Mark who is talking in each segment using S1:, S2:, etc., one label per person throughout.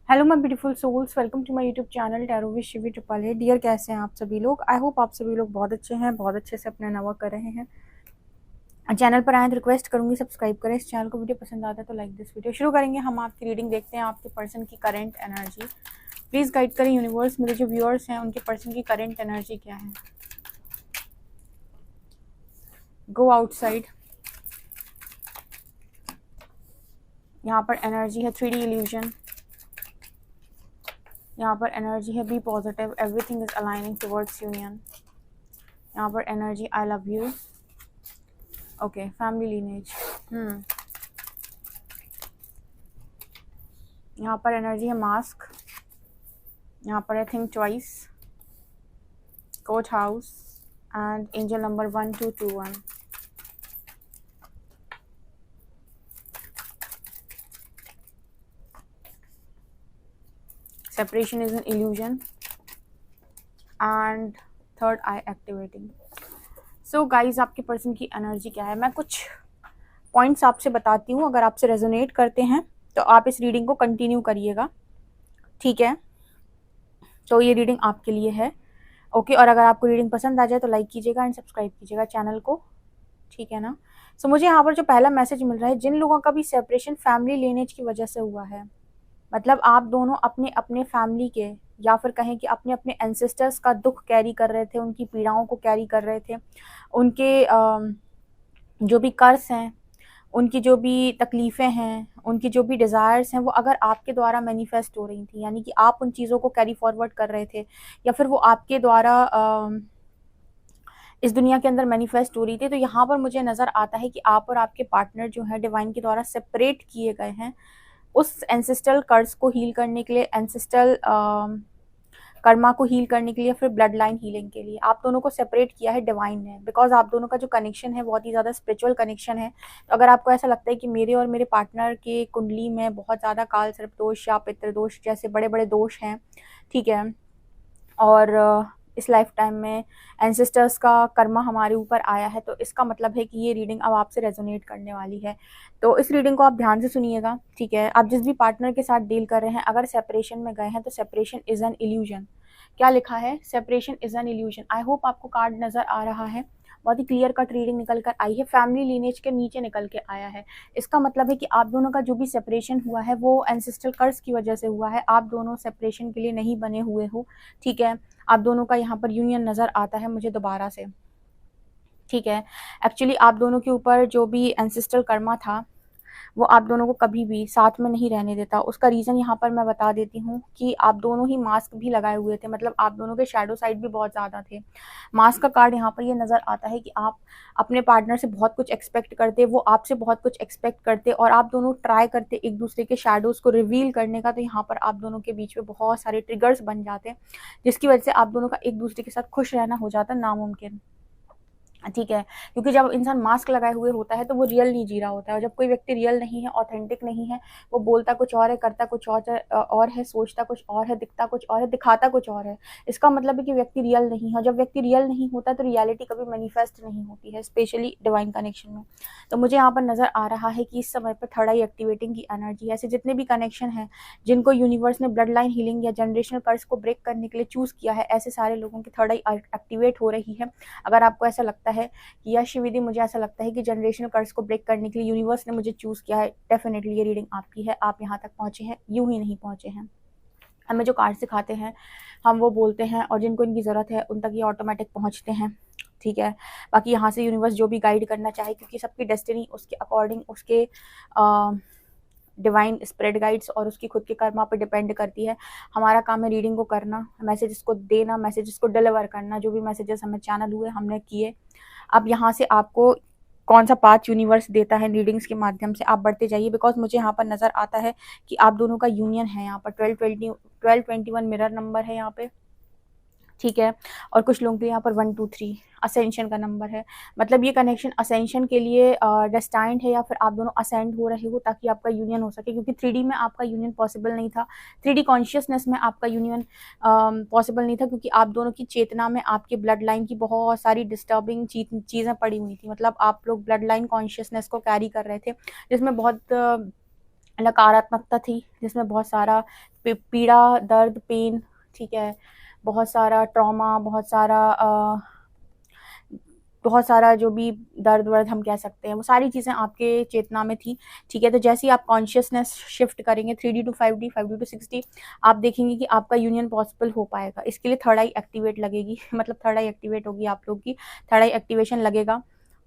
S1: Hello my beautiful souls, welcome to my YouTube channel tarot with Shivi triple है। Dear, कैसे हैं आप सभी लोग? आई होप आप सभी लोग बहुत अच्छे हैं, बहुत अच्छे से अपना नवा कर रहे हैं। चैनल पर आए तो रिक्वेस्ट करूंगी सब्सक्राइब करें इस चैनल को। वीडियो पसंद आता है तो लाइक दिस वीडियो। शुरू करेंगे हम आपकी रीडिंग, देखते हैं आपके पर्सन की करंट एनर्जी। प्लीज गाइड करें यूनिवर्स, मेरे जो व्यूअर्स हैं उनके पर्सन की करंट एनर्जी क्या है। Go outside. यहाँ पर एनर्जी है 3D इल्यूजन। यहाँ पर एनर्जी है be positive, everything is aligning towards union. यहाँ पर energy I love you. Okay, family lineage. यहाँ पर एनर्जी है मास्क। यहाँ पर है think twice, coach house and angel number 1221। Separation is an illusion and third eye activating. So guys, आपके person की एनर्जी क्या है? मैं कुछ पॉइंट्स आपसे बताती हूँ, अगर आपसे रेजोनेट करते हैं तो आप इस रीडिंग को कंटिन्यू करिएगा, ठीक है? तो ये रीडिंग आपके लिए है, ओके। और अगर आपको रीडिंग पसंद आ जाए तो लाइक कीजिएगा एंड सब्सक्राइब कीजिएगा चैनल को, ठीक है ना? सो मुझे यहाँ पर जो पहला मैसेज मिल रहा है, जिन लोगों का भी सेपरेशन फैमिली लीनेज की वजह से हुआ है, मतलब आप दोनों अपने अपने फैमिली के, या फिर कहें कि अपने अपने एंसेस्टर्स का दुख कैरी कर रहे थे, उनकी पीड़ाओं को कैरी कर रहे थे, उनके जो भी कर्ज हैं, उनकी जो भी तकलीफ़ें हैं, उनकी जो भी डिज़ायर्स हैं, वो अगर आपके द्वारा मैनिफेस्ट हो रही थी, यानी कि आप उन चीज़ों को कैरी फॉरवर्ड कर रहे थे, या फिर वो आपके द्वारा इस दुनिया के अंदर मैनिफेस्ट हो रही थी, तो यहाँ पर मुझे नज़र आता है कि आप और आपके पार्टनर जो है डिवाइन के द्वारा सेपरेट किए गए हैं, उस एंसेस्ट्रल कर्ज को हील करने के लिए, एंसेस्ट्रल कर्मा को हील करने के लिए, फिर ब्लड लाइन हीलिंग के लिए आप दोनों को सेपरेट किया है डिवाइन ने, बिकॉज आप दोनों का जो कनेक्शन है बहुत ही ज़्यादा स्पिरिचुअल कनेक्शन है। तो अगर आपको ऐसा लगता है कि मेरे और मेरे पार्टनर के कुंडली में बहुत ज़्यादा काल सर्प दोष या पितृदोष जैसे बड़े बड़े दोष हैं, ठीक है, और इस लाइफ टाइम में एंसेस्टर्स का कर्मा हमारे ऊपर आया है, तो इसका मतलब है कि ये रीडिंग अब आपसे रेजोनेट करने वाली है। तो इस रीडिंग को आप ध्यान से सुनिएगा, ठीक है? आप जिस भी पार्टनर के साथ डील कर रहे हैं, अगर सेपरेशन में गए हैं तो सेपरेशन इज एन इल्यूजन। क्या लिखा है? Separation is an illusion. I hope आपको कार्ड नजर आ रहा है, बहुत ही क्लियर कट रीडिंग निकल कर आई है, फैमिली लीनेज के नीचे निकल के आया है। इसका मतलब है कि आप दोनों का जो भी सेपरेशन हुआ है वो एंसेस्ट्रल कर्ज की वजह से हुआ है, आप दोनों सेपरेशन के लिए नहीं बने हुए हो, ठीक है? आप दोनों का यहाँ पर यूनियन नज़र आता है मुझे दोबारा से, ठीक है? एक्चुअली आप दोनों के ऊपर जो भी एंसेस्ट्रल कर्मा था वो आप दोनों को कभी भी साथ में नहीं रहने देता। उसका रीज़न यहाँ पर मैं बता देती हूँ कि आप दोनों ही मास्क भी लगाए हुए थे, मतलब आप दोनों के शैडो साइड भी बहुत ज़्यादा थे। मास्क का कार्ड यहाँ पर ये नज़र आता है कि आप अपने पार्टनर से बहुत कुछ एक्सपेक्ट करते, वो आपसे बहुत कुछ एक्सपेक्ट करते, और आप दोनों ट्राई करते एक दूसरे के शैडोज़ को रिवील करने का, तो यहाँ पर आप दोनों के बीच में बहुत सारे ट्रिगर्स बन जाते, जिसकी वजह से आप दोनों का एक दूसरे के साथ खुश रहना हो जाता नामुमकिन, ठीक है? क्योंकि जब इंसान मास्क लगाए हुए होता है तो वो रियल नहीं जी रहा होता है, और जब कोई व्यक्ति रियल नहीं है, ऑथेंटिक नहीं है, वो बोलता कुछ और है, करता कुछ और है, सोचता कुछ और है, दिखता कुछ और है, दिखाता कुछ और है। इसका मतलब है कि व्यक्ति रियल नहीं है, और जब व्यक्ति रियल नहीं होता तो रियलिटी कभी मैनिफेस्ट नहीं होती है, स्पेशली डिवाइन कनेक्शन में। तो मुझे यहाँ पर नज़र आ रहा है कि इस समय पर थर्ड आई एक्टिवेटिंग की एनर्जी, ऐसे जितने भी कनेक्शन हैं जिनको यूनिवर्स ने ब्लड लाइन हीलिंग या जनरेशनल कर्स को ब्रेक करने के लिए चूज़ किया है, ऐसे सारे लोगों की थर्ड आई एक्टिवेट हो रही है। अगर आपको ऐसा लगता है कि यश विधि, मुझे ऐसा लगता है कि जनरेशनल कर्ज को ब्रेक करने के लिए यूनिवर्स ने मुझे चूज़ किया है, डेफिनेटली ये रीडिंग आपकी है। आप यहाँ तक पहुँचे हैं, यूं ही नहीं पहुँचे हैं। हमें जो कार्ड सिखाते हैं हम वो बोलते हैं, और जिनको इनकी ज़रूरत है उन तक ये ऑटोमेटिक पहुँचते हैं, ठीक है? बाकी यहाँ से यूनिवर्स जो भी गाइड करना चाहे, क्योंकि सबकी डेस्टिनी उसके अकॉर्डिंग, उसके डिवाइन स्प्रेड गाइड्स और उसकी खुद के कर्मा पर डिपेंड करती है। हमारा काम है रीडिंग को करना, मैसेजेस को देना, मैसेजेस को डिलीवर करना। जो भी मैसेजेस हमें चैनल हुए हमने किए। अब यहाँ से आपको कौन सा पाथ यूनिवर्स देता है रीडिंग्स के माध्यम से, आप बढ़ते जाइए, बिकॉज मुझे यहाँ पर नज़र आता है कि आप दोनों का यूनियन है। यहाँ पर 1221 मिरर नंबर है यहाँ पे, ठीक है? और कुछ लोगों के यहाँ पर 123 असेंशन का नंबर है, मतलब ये कनेक्शन असेंशन के लिए डेस्टाइंड है, या फिर आप दोनों असेंड हो रहे हो ताकि आपका यूनियन हो सके, क्योंकि 3D में आपका यूनियन पॉसिबल नहीं था, 3D कॉन्शियसनेस में आपका यूनियन पॉसिबल नहीं था, क्योंकि आप दोनों की चेतना में आपके ब्लड लाइन की बहुत सारी डिस्टर्बिंग चीज़ें पड़ी हुई थी। मतलब आप लोग ब्लड लाइन कॉन्शियसनेस को कैरी कर रहे थे, जिसमें बहुत नकारात्मकता थी, जिसमें बहुत सारा पीड़ा, दर्द, पेन, ठीक है, बहुत सारा ट्रॉमा, बहुत सारा जो भी दर्द वर्द हम कह सकते हैं, वो सारी चीज़ें आपके चेतना में थी, ठीक है। तो जैसे ही आप कॉन्शियसनेस शिफ्ट करेंगे 3D to 5D, 5D to 6D, आप देखेंगे कि आपका यूनियन पॉसिबल हो पाएगा। इसके लिए थर्ड आई एक्टिवेट लगेगी मतलब थर्ड आई एक्टिवेट होगी आप लोग की, थर्ड आई एक्टिवेशन लगेगा,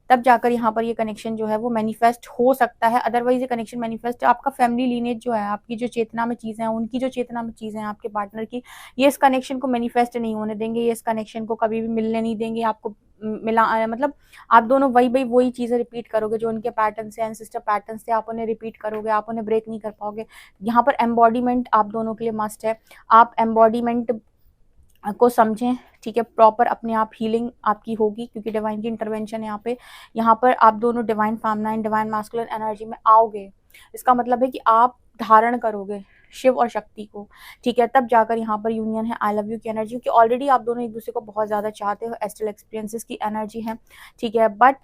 S1: तब जाकर यहाँ पर ये कनेक्शन जो है वो मैनिफेस्ट हो सकता है। अदरवाइज ये कनेक्शन मैनिफेस्ट, आपका फैमिली लीनेज जो है, आपकी जो चेतना में चीज़ें हैं, उनकी जो चेतना में चीज़ें हैं आपके पार्टनर की, ये इस कनेक्शन को मैनिफेस्ट नहीं होने देंगे, ये इस कनेक्शन को कभी भी मिलने नहीं देंगे आपको। मतलब आप दोनों वही चीज़ें रिपीट करोगे जो उनके पैटर्न से, एंसेस्टर पैटर्न से, आप उन्हें रिपीट करोगे, आप उन्हें ब्रेक नहीं कर पाओगे। यहाँ पर एम्बॉडीमेंट आप दोनों के लिए मस्ट है। आप एम्बॉडीमेंट को समझें, ठीक है। प्रॉपर अपने आप हीलिंग आपकी होगी, क्योंकि डिवाइन की इंटरवेंशन यहाँ पर आप दोनों divine feminine, divine masculine energy में आओगे। इसका मतलब है कि आप धारण करोगे शिव और शक्ति को, ठीक है। तब जाकर यहाँ पर यूनियन है, आई लव यू की एनर्जी, क्योंकि ऑलरेडी आप दोनों एक दूसरे को बहुत ज़्यादा चाहते हो, एस्ट्रल एक्सपीरियंसेस की एनर्जी है, ठीक है। बट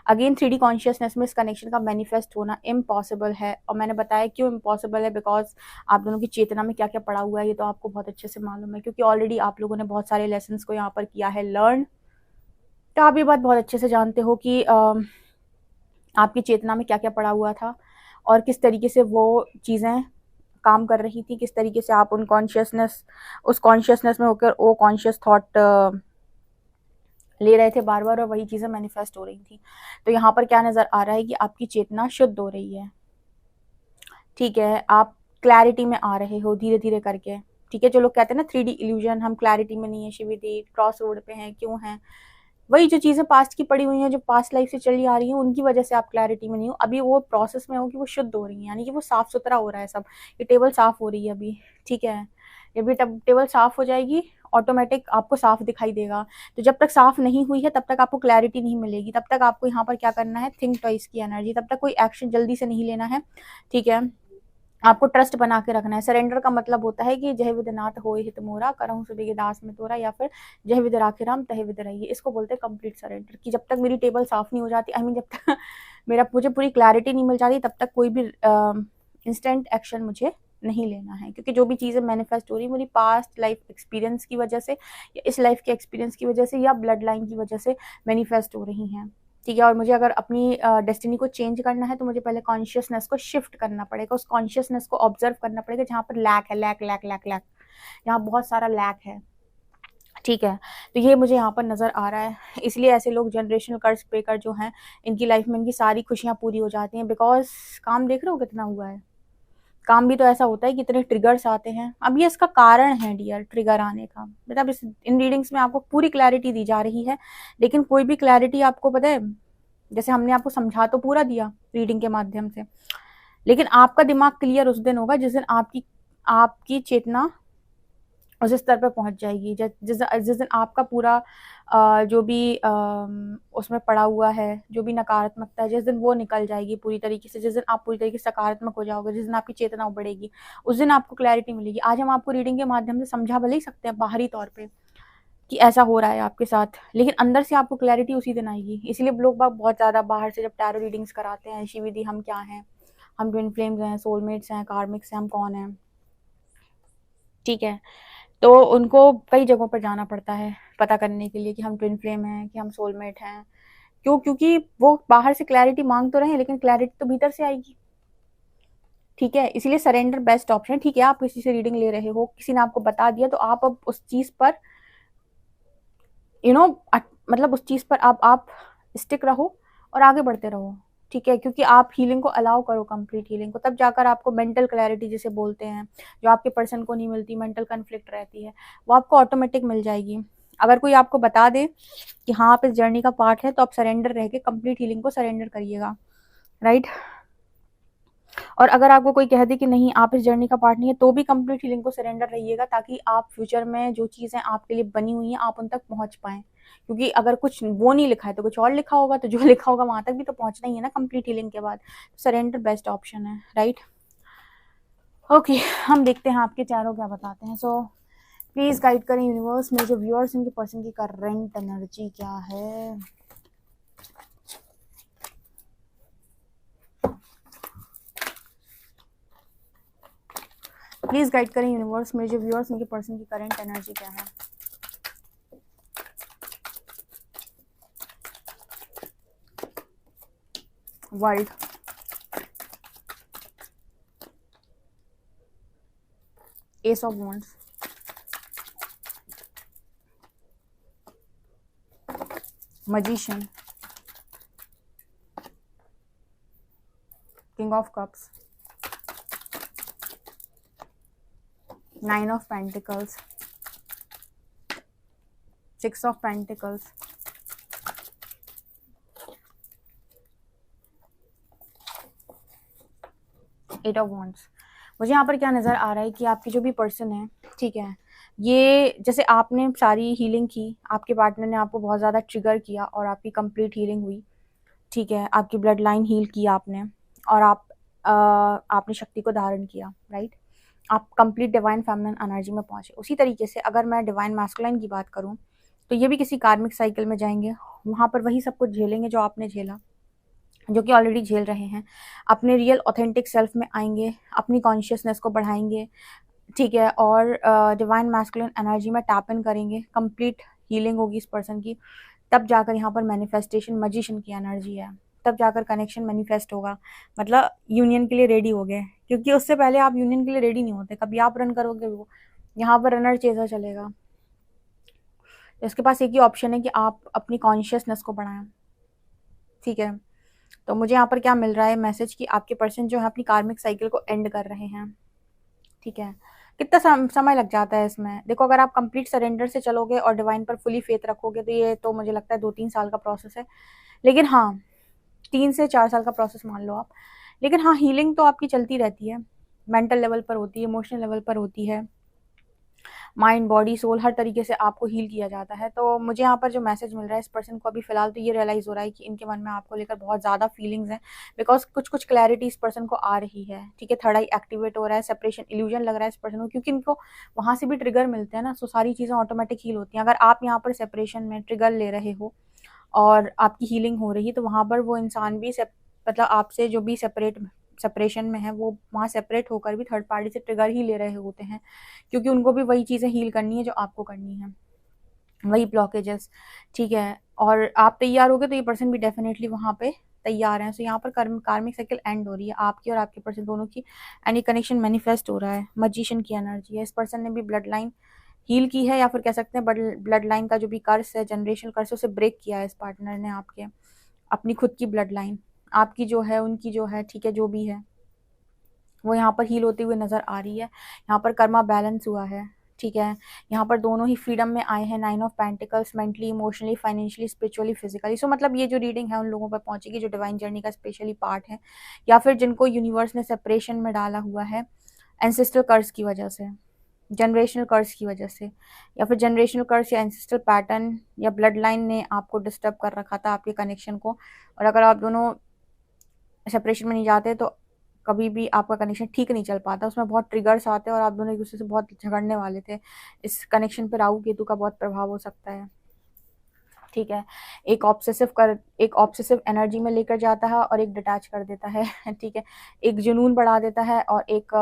S1: अगेन 3D कॉन्शियसनेस में इस कनेक्शन का मैनिफेस्ट होना इम्पॉसिबल है, और मैंने बताया क्यों इम्पॉसिबल है, बिकॉज आप दोनों की चेतना में क्या क्या पड़ा हुआ है ये तो आपको बहुत अच्छे से मालूम है, क्योंकि ऑलरेडी आप लोगों ने बहुत सारे लेसन्स को यहाँ पर किया है लर्न। तो आप ये बात बहुत अच्छे से जानते हो कि आपकी चेतना में क्या क्या पड़ा हुआ था और किस तरीके से वो चीज़ें काम कर रही थी, किस तरीके से आप उस कॉन्शियसनेस में होकर वो कॉन्शियस थॉट ले रहे थे बार बार, और वही चीज़ें मैनिफेस्ट हो रही थी। तो यहाँ पर क्या नज़र आ रहा है कि आपकी चेतना शुद्ध हो रही है, ठीक है। आप क्लैरिटी में आ रहे हो धीरे धीरे करके, ठीक है। जो लोग कहते हैं ना 3D इल्यूजन, हम क्लैरिटी में नहीं है शिविदी, क्रॉस रोड पे हैं, क्यों हैं, वही जो चीज़ें पास्ट की पड़ी हुई हैं, जो पास्ट लाइफ से चली आ रही हैं, उनकी वजह से आप क्लैरिटी में नहीं हो। अभी वो प्रोसेस में हो कि वो शुद्ध हो रही है, यानी कि वो साफ सुथरा हो रहा है सब, ये टेबल साफ हो रही है अभी, ठीक है। जब ये टेबल साफ हो जाएगी ऑटोमेटिक आपको साफ दिखाई देगा। तो जब तक साफ नहीं हुई है तब तक आपको क्लैरिटी नहीं मिलेगी, तब तक आपको यहाँ पर क्या करना है, थिंक ट्वाइस की एनर्जी, तब तक कोई एक्शन जल्दी से नहीं लेना है, ठीक है। आपको ट्रस्ट बना के रखना है। सरेंडर का मतलब होता है कि जय विद नाथ होए हित मोरा, करहूँ सुबह के दास में तोरा, या फिर जय विद राखे राम तहे विद रहिए। इसको बोलते हैं कंप्लीट सरेंडर, कि जब तक मेरी टेबल साफ नहीं हो जाती, आई मीन जब तक मुझे पूरी क्लैरिटी नहीं मिल जाती, तब तक कोई भी इंस्टेंट एक्शन मुझे नहीं लेना है, क्योंकि जो भी चीज़ें मैनिफेस्ट हो रही मेरी पास्ट लाइफ एक्सपीरियंस की वजह से, या इस लाइफ के एक्सपीरियंस की वजह से, या ब्लड लाइन की वजह से मैनिफेस्ट हो रही हैं, ठीक है। और मुझे अगर अपनी डेस्टिनी को चेंज करना है तो मुझे पहले कॉन्शियसनेस को शिफ्ट करना पड़ेगा, उस कॉन्शियसनेस को ऑब्जर्व करना पड़ेगा जहाँ पर लैक है, लैक लैक लैक लैक, यहाँ बहुत सारा लैक है, ठीक है। तो ये मुझे यहाँ पर नज़र आ रहा है, इसलिए ऐसे लोग जनरेशनल कर्ज पे कर जो हैं, इनकी लाइफ में इनकी सारी खुशियाँ पूरी हो जाती हैं, बिकॉज काम देख रहे हो कितना हुआ है। काम भी तो ऐसा होता है कि इतने ट्रिगर्स आते हैं। अब ये इसका कारण है डियर, ट्रिगर आने का, मतलब इन रीडिंग्स में आपको पूरी क्लैरिटी दी जा रही है, लेकिन कोई भी क्लैरिटी आपको पता है, जैसे हमने आपको समझा तो पूरा दिया रीडिंग के माध्यम से, लेकिन आपका दिमाग क्लियर उस दिन होगा जिस दिन आपकी चेतना उस स्तर पर पहुंच जाएगी, जिस दिन आपका पूरा जो भी उसमें पड़ा हुआ है, जो भी नकारात्मकता है, जिस दिन वो निकल जाएगी पूरी तरीके से, जिस दिन आप पूरी तरीके से सकारात्मक हो जाओगे, जिस दिन आपकी चेतना उबड़ेगी, उस दिन आपको क्लैरिटी मिलेगी। आज हम आपको रीडिंग के माध्यम से समझा भले ही सकते हैं बाहरी तौर पे कि ऐसा हो रहा है आपके साथ, लेकिन अंदर से आपको क्लैरिटी उसी दिन आएगी। इसलिए लोग बहुत ज़्यादा बाहर से जब टैरो रीडिंग्स कराते हैं, शिविदी हम क्या हैं, हम ट्विन फ्लेम्स हैं, सोलमेट्स हैं, कार्मिक्स हैं, हम कौन हैं, ठीक है। तो उनको कई जगहों पर जाना पड़ता है पता करने के लिए कि हम ट्विन फ्लेम हैं, कि हम सोलमेट हैं। क्यों? क्योंकि वो बाहर से क्लैरिटी मांग तो रहे हैं, लेकिन क्लैरिटी तो भीतर से आएगी, ठीक है। इसीलिए सरेंडर बेस्ट ऑप्शन है, ठीक है। आप किसी से रीडिंग ले रहे हो, किसी ने आपको बता दिया, तो आप अब उस चीज़ पर मतलब उस चीज़ पर आप स्टिक रहो और आगे बढ़ते रहो, ठीक है। क्योंकि आप हीलिंग को अलाउ करो, कंप्लीट हीलिंग को, तब जाकर आपको मेंटल क्लैरिटी जिसे बोलते हैं, जो आपके पर्सन को नहीं मिलती, मेंटल कन्फ्लिक्ट रहती है, वो आपको ऑटोमेटिक मिल जाएगी। अगर कोई आपको बता दे कि हाँ आप इस जर्नी का पार्ट है, तो आप सरेंडर रह के कंप्लीट हीलिंग को सरेंडर करिएगा, राइट। और अगर आपको कोई कह दे कि नहीं आप इस जर्नी का पार्ट नहीं है, तो भी कंप्लीट हीलिंग को सरेंडर रहिएगा, ताकि आप फ्यूचर में जो चीज़ें आपके लिए बनी हुई हैं आप उन तक पहुंच पाएं। क्योंकि अगर कुछ वो नहीं लिखा है तो कुछ और लिखा होगा, तो जो लिखा होगा वहां तक भी तो पहुंचना ही है ना कंप्लीट हीलिंग के बाद। सरेंडर बेस्ट ऑप्शन है, राइट। ओके, हम देखते हैं आपके चारों क्या बताते हैं। सो प्लीज गाइड करें यूनिवर्स, मेरे जो व्यूअर्स इनके पर्सन की करंट एनर्जी क्या है। प्लीज गाइड करें यूनिवर्स, मेरे जो व्यूअर्स, उनके पर्सन की करंट एनर्जी क्या है। World, S of wands, magician, king of cups, 9 of pentacles, 6 of pentacles, 8 of wands। मुझे यहाँ पर क्या नज़र आ रहा है कि आपकी जो भी पर्सन है, ठीक है, ये जैसे आपने सारी हीलिंग की, आपके पार्टनर ने आपको बहुत ज़्यादा ट्रिगर किया और आपकी कंप्लीट हीलिंग हुई, ठीक है, आपकी ब्लड लाइन हील की आपने, और आपने शक्ति को धारण किया, राइट, आप कंप्लीट डिवाइन फेमिनिन एनर्जी में पहुंचे। उसी तरीके से अगर मैं डिवाइन मैस्कुलाइन की बात करूं तो ये भी किसी कार्मिक साइकिल में जाएंगे, वहाँ पर वही सब कुछ झेलेंगे जो आपने झेला, जो कि ऑलरेडी झेल रहे हैं, अपने रियल ऑथेंटिक सेल्फ में आएंगे, अपनी कॉन्शियसनेस को बढ़ाएंगे, ठीक है, और डिवाइन मैस्कुलिन एनर्जी में टैप इन करेंगे, कंप्लीट हीलिंग होगी इस पर्सन की, तब जाकर यहाँ पर मैनिफेस्टेशन, मैजिशियन की एनर्जी है, तब जाकर कनेक्शन मैनिफेस्ट होगा, मतलब यूनियन के लिए रेडी हो गए, क्योंकि उससे पहले आप यूनियन के लिए रेडी नहीं होते, कभी आप रन करोगे वो यहाँ पर रनर चेजर चलेगा। इसके पास एक ही ऑप्शन है कि आप अपनी कॉन्शियसनेस को बढ़ाएं, ठीक है। तो मुझे यहाँ पर क्या मिल रहा है मैसेज कि आपके पर्सन जो है अपनी कार्मिक साइकिल को एंड कर रहे हैं, ठीक है। कितना समय लग जाता है इसमें, देखो अगर आप कंप्लीट सरेंडर से चलोगे और डिवाइन पर फुली फेथ रखोगे तो ये तो मुझे लगता है 2-3 साल का प्रोसेस है, लेकिन हाँ 3 से 4 साल का प्रोसेस मान लो आप, लेकिन हाँ हीलिंग तो आपकी चलती रहती है, मेंटल लेवल पर होती है, इमोशनल लेवल पर होती है, माइंड बॉडी सोल हर तरीके से आपको हील किया जाता है। तो मुझे यहाँ पर जो मैसेज मिल रहा है इस पर्सन को, अभी फिलहाल तो ये रियलाइज़ हो रहा है कि इनके मन में आपको लेकर बहुत ज़्यादा फीलिंग्स हैं, बिकॉज कुछ क्लैरिटी इस पर्सन को आ रही है, ठीक है, थर्ड आई एक्टिवेट हो रहा है, सेपरेशन इल्यूजन लग रहा है इस पर्सन को, क्योंकि इनको वहाँ से भी ट्रिगर मिलते हैं ना, सो सारी चीज़ें ऑटोमेटिक हील होती हैं। अगर आप यहाँ पर सेपरेशन में ट्रिगर ले रहे हो और आपकी हीलिंग हो रही है, तो वहाँ पर वो इंसान भी मतलब आपसे जो भी सेपरेशन में है वो वहाँ सेपरेट होकर भी थर्ड पार्टी से ट्रिगर ही ले रहे होते हैं, क्योंकि उनको भी वही चीज़ें हील करनी है जो आपको करनी है, वही ब्लॉकेजेस, ठीक है। और आप तैयार हो गए तो ये पर्सन भी डेफिनेटली वहाँ पे तैयार हैं। सो यहाँ पर कार्मिक साइकिल एंड हो रही है आपकी और आपके पर्सन दोनों की, एंड ये कनेक्शन मैनिफेस्ट हो रहा है, मैजिशियन की एनर्जी है। इस पर्सन ने भी ब्लड लाइन हील की है, या फिर कह सकते हैं ब्लड लाइन का जो भी कर्स है, जनरेशनल कर्स है, उसे ब्रेक किया है इस पार्टनर ने आपके, अपनी खुद की ब्लड लाइन आपकी जो है, उनकी जो है, ठीक है, जो भी है वो यहाँ पर हील होती हुई नज़र आ रही है। यहाँ पर कर्मा बैलेंस हुआ है, ठीक है, यहाँ पर दोनों ही फ्रीडम में आए हैं, 9 of pentacles, mentally, emotionally, financially, spiritually, physically. So मतलब ये जो रीडिंग है उन लोगों पर पहुंचेगी जो डिवाइन जर्नी का स्पेशली पार्ट है, या फिर जिनको यूनिवर्स ने सेपरेशन में डाला हुआ है एंसेस्ट्रल कर्स की वजह से, जनरेशनल कर्स की वजह से, या फिर जनरेशनल कर्स या एंसेस्ट्रल पैटर्न या ब्लड लाइन ने आपको डिस्टर्ब कर रखा था आपके कनेक्शन को, और अगर आप दोनों सेपरेशन में नहीं जाते तो कभी भी आपका कनेक्शन ठीक नहीं चल पाता, उसमें बहुत ट्रिगर्स आते हैं और आप दोनों एक दूसरे से बहुत झगड़ने वाले थे। इस कनेक्शन पर राहु केतु का बहुत प्रभाव हो सकता है, ठीक है। एक ऑब्सेसिव एनर्जी में लेकर जाता है और एक डिटैच कर देता है, ठीक है, एक जुनून बढ़ा देता है और एक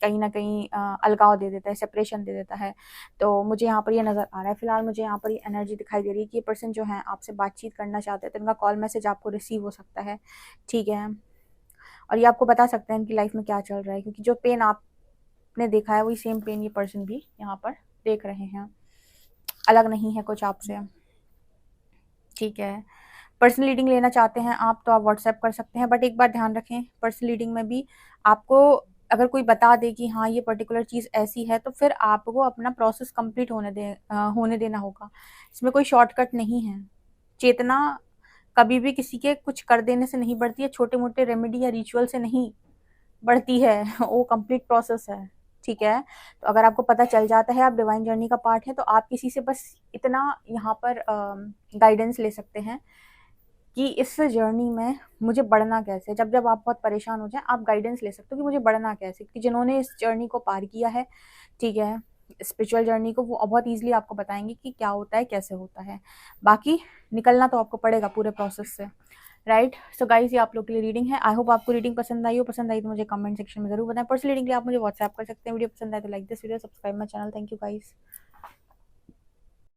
S1: कहीं ना कहीं अलगाव दे देता है, सेपरेशन दे देता है। तो मुझे यहाँ पर ये नज़र आ रहा है, फिलहाल मुझे यहाँ पर ये एनर्जी दिखाई दे रही है कि ये पर्सन जो है आपसे बातचीत करना चाहते हैं, तो इनका कॉल मैसेज आपको रिसीव हो सकता है, ठीक है, और ये आपको बता सकते हैं इनकी लाइफ में क्या चल रहा है, क्योंकि जो पेन आपने देखा है वही सेम पेन ये पर्सन भी यहाँ पर देख रहे हैं, अलग नहीं है कुछ आपसे, ठीक है। पर्सनल रीडिंग लेना चाहते हैं आप तो आप व्हाट्सएप कर सकते हैं, बट एक बार ध्यान रखें पर्सनल रीडिंग में भी आपको अगर कोई बता दे कि हाँ ये पर्टिकुलर चीज़ ऐसी है, तो फिर आपको अपना प्रोसेस कंप्लीट होने देना होगा, इसमें कोई शॉर्टकट नहीं है। चेतना कभी भी किसी के कुछ कर देने से नहीं बढ़ती है, छोटे मोटे रेमेडी या रिचुअल से नहीं बढ़ती है, वो कंप्लीट प्रोसेस है, ठीक है। तो अगर आपको पता चल जाता है आप डिवाइन जर्नी का पार्ट है, तो आप किसी से बस इतना यहाँ पर गाइडेंस ले सकते हैं कि इस जर्नी में मुझे बढ़ना कैसे, जब जब आप बहुत परेशान हो जाए आप गाइडेंस ले सकते हो कि मुझे बढ़ना कैसे, कि जिन्होंने इस जर्नी को पार किया है, ठीक है, स्पिरिचुअल जर्नी को, वो बहुत ईजिली आपको बताएंगे कि क्या होता है, कैसे होता है। बाकी निकलना तो आपको पड़ेगा पूरे प्रोसेस से, राइट। सो गाइस, ये आप लोग के लिए रीडिंग है। आई होप आपको रीडिंग पसंद आई हो। पसंद आई तो मुझे कमेंट सेक्शन में जरूर बताएं। पर्सनल रीडिंग के लिए आप मुझे व्हाट्सएप कर सकते हैं। वीडियो पसंद आए तो like this video, subscribe my channel. Thank you guys.